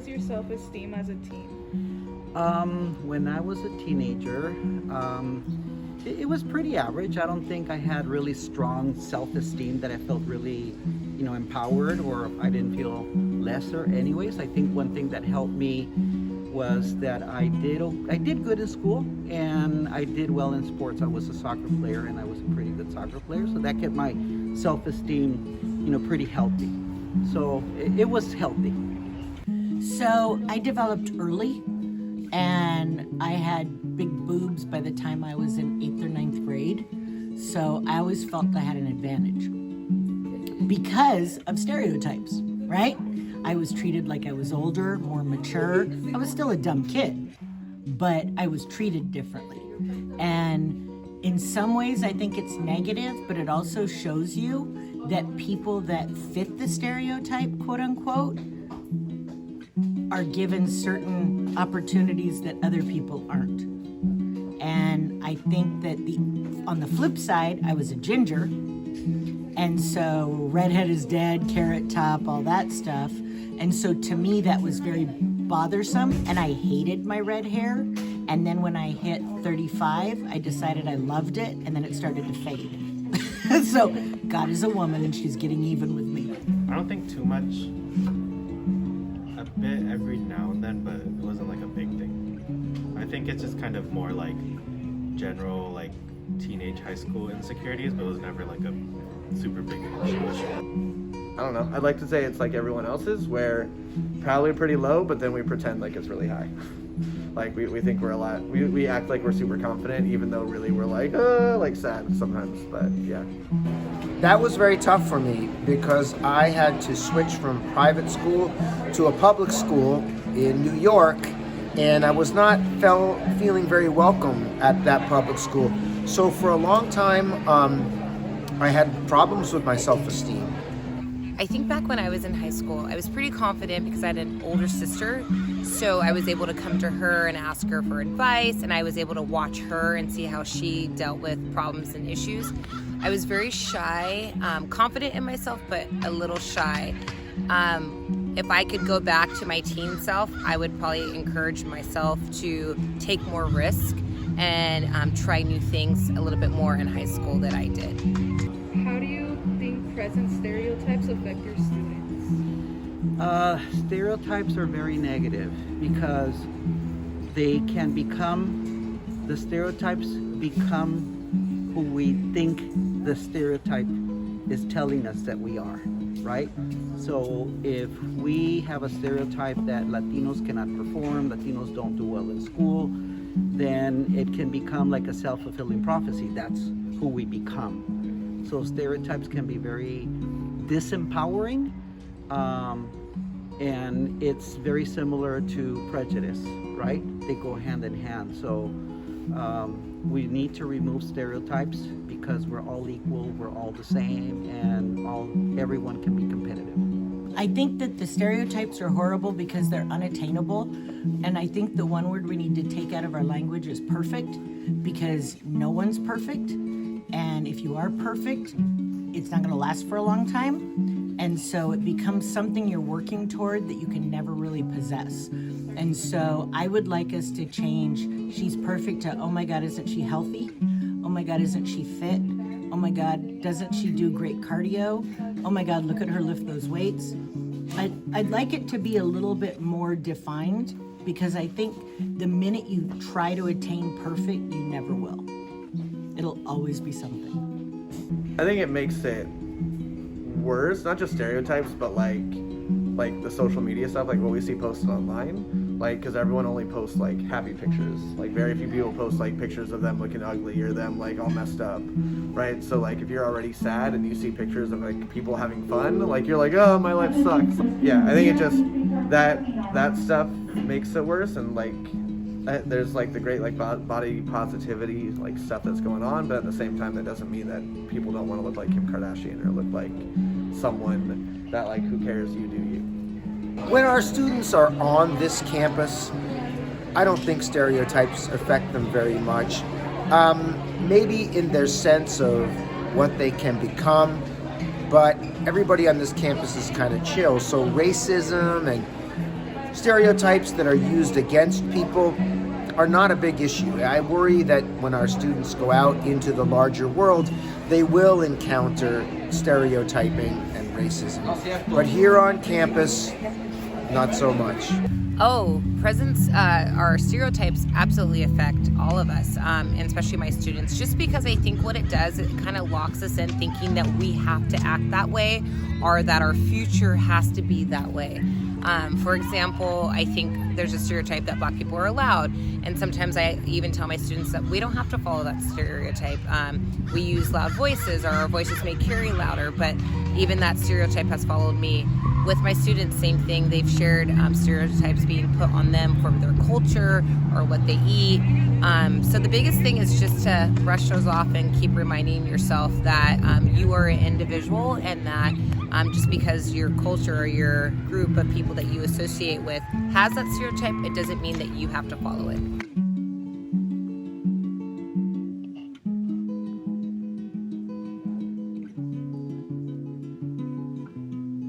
was your self-esteem as a teen? When I was a teenager, it was pretty average. I don't think I had really strong self-esteem that I felt really, empowered, or I didn't feel lesser anyways. I think one thing that helped me was that I did good in school, and I did well in sports. I was a soccer player, and I was a pretty good soccer player, so that kept my self-esteem, pretty healthy. So it was healthy. So I developed early, and I had big boobs by the time I was in 8th or 9th grade. So I always felt I had an advantage because of stereotypes, right? I was treated like I was older, more mature. I was still a dumb kid, but I was treated differently. And in some ways, I think it's negative, but it also shows you that people that fit the stereotype, quote unquote, are given certain opportunities that other people aren't. And I think that on the flip side, I was a ginger. And so redhead is dead, carrot top, all that stuff. And so to me, that was very bothersome, and I hated my red hair. And then when I hit 35, I decided I loved it, and then it started to fade. So God is a woman, and she's getting even with me. I don't think too much. A bit every now and then, but it wasn't like a big thing. I think it's just kind of more like general, like teenage high school insecurities, but it was never like a super big issue. I don't know. I'd like to say it's like everyone else's, where probably pretty low, but then we pretend like it's really high. Like we think we're a lot. We act like we're super confident, even though really we're like sad sometimes. But yeah. That was very tough for me because I had to switch from private school to a public school in New York, and I was not feeling very welcome at that public school. So for a long time, I had problems with my self-esteem. I think back when I was in high school, I was pretty confident because I had an older sister. So I was able to come to her and ask her for advice, and I was able to watch her and see how she dealt with problems and issues. I was very shy, confident in myself, but a little shy. If I could go back to my teen self, I would probably encourage myself to take more risk and try new things a little bit more in high school than I did. How do you think present stereotypes affect your students? Stereotypes are very negative because the stereotypes become who we think the stereotype is telling us that we are, right? So if we have a stereotype that Latinos cannot perform, Latinos don't do well in school, then it can become like a self-fulfilling prophecy. That's who we become. So stereotypes can be very disempowering, and it's very similar to prejudice, right? They go hand in hand. So we need to remove stereotypes because we're all equal, we're all the same, and everyone can be competitive. I think that the stereotypes are horrible because they're unattainable. And I think the one word we need to take out of our language is perfect, because no one's perfect. And if you are perfect, it's not going to last for a long time. And so it becomes something you're working toward that you can never really possess. And so I would like us to change she's perfect to, oh my God, isn't she healthy? Oh my God, isn't she fit? Oh my God, doesn't she do great cardio? Oh my God, look at her lift those weights. I'd like it to be a little bit more defined, because I think the minute you try to attain perfect, you never will. It'll always be something. I think it makes it worse, not just stereotypes, but like the social media stuff, like what we see posted online, like because everyone only posts like happy pictures. Like very few people post like pictures of them looking ugly or them like all messed up, right? So like if you're already sad and you see pictures of like people having fun, like you're like, oh, my life sucks. Yeah, I think it just that stuff makes it worse. And like there's like the great like body positivity like stuff that's going on, but at the same time that doesn't mean that people don't want to look like Kim Kardashian or look like someone that like, who cares, you do you. When our students are on this campus, I don't think stereotypes affect them very much. Maybe in their sense of what they can become, but everybody on this campus is kind of chill. So racism and stereotypes that are used against people are not a big issue. I worry that when our students go out into the larger world, they will encounter stereotyping and racism. But here on campus, not so much. Oh, presents, our stereotypes absolutely affect all of us, and especially my students, just because I think what it does, it kind of locks us in thinking that we have to act that way or that our future has to be that way. For example, I think there's a stereotype that Black people are loud, and sometimes I even tell my students that we don't have to follow that stereotype. We use loud voices, or our voices may carry louder, but even that stereotype has followed me. With my students, same thing. They've shared stereotypes being put on them for their culture or what they eat. So the biggest thing is just to brush those off and keep reminding yourself that you are an individual, and that just because your culture or your group of people that you associate with has that stereotype, it doesn't mean that you have to follow it.